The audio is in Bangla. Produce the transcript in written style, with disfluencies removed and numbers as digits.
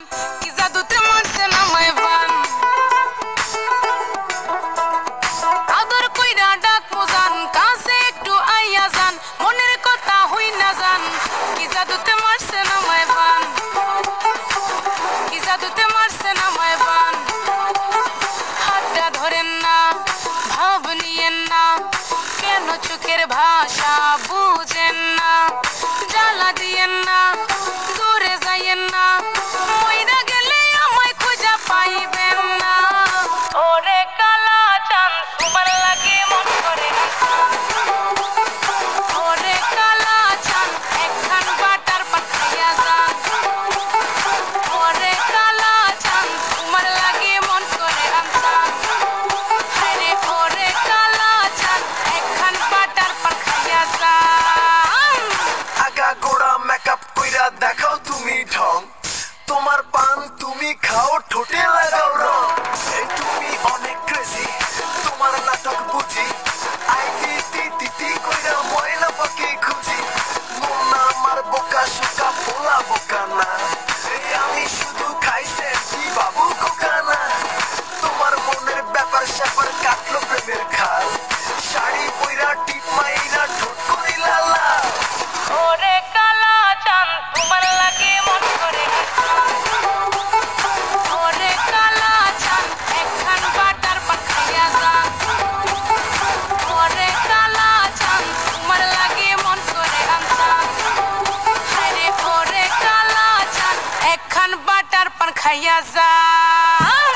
কি জাদুতে মারছে না মায় বান আদর কইরা ডাক মোজান কাছে একটু আইয়া যান মনের কথা হই না যান কি জাদুতে মারছে না মায় বান কি জাদুতে মারছে না মায় বান হাতটা ধরেন না ভাব নিয়েন না কেন চোখের ভাষা বুঝেন না জ্বালা দিয়েন না দূরে যাইয়েন না মইরা গেলে আমায় খুঁজা পাইবেন না ওরে কালা চাঁদ তোমার লাগে মন করে ওরে কালা চাঁদ একখান বাটার পাখাইয়া যান ওরে কালা চাঁদ তোমার লাগে মন করে আনতাম হায়রে ওরে কালা চাঁদ একখান বাটার পাখাইয়া যান আগা গোড়া মেকআপ কইরা দেখাও তুমি ঢং তোমার পান তুমি খাও ঠোঁটে লাগাও রং এই তুমি অনেক ক্রেজি তোমার নাটক বুঝি আইটি টি কইরা ময়না পাখি খুঁজি মন না আমার বোকা শোকা পোলা বোকা না এই আমি শুধু খাইছে কি বাবু কোকা না তোমার মনের ব্যাপার স্যাপার কাটলো প্রেমের খাল শাড়ি পইরা টিপ মাইরা ঠোঁট করিলা লাল ওরে কালা চাঁদ তোমার লাগে মন করে ওরে কালা চাঁদ একখান বাটার পাখাইয়া যান ওরে কালা চাঁদ তোমার লাগে মন করে আনতাম হায়রে ওরে কালা চাঁদ একখান বাটার পান খাইয়া যান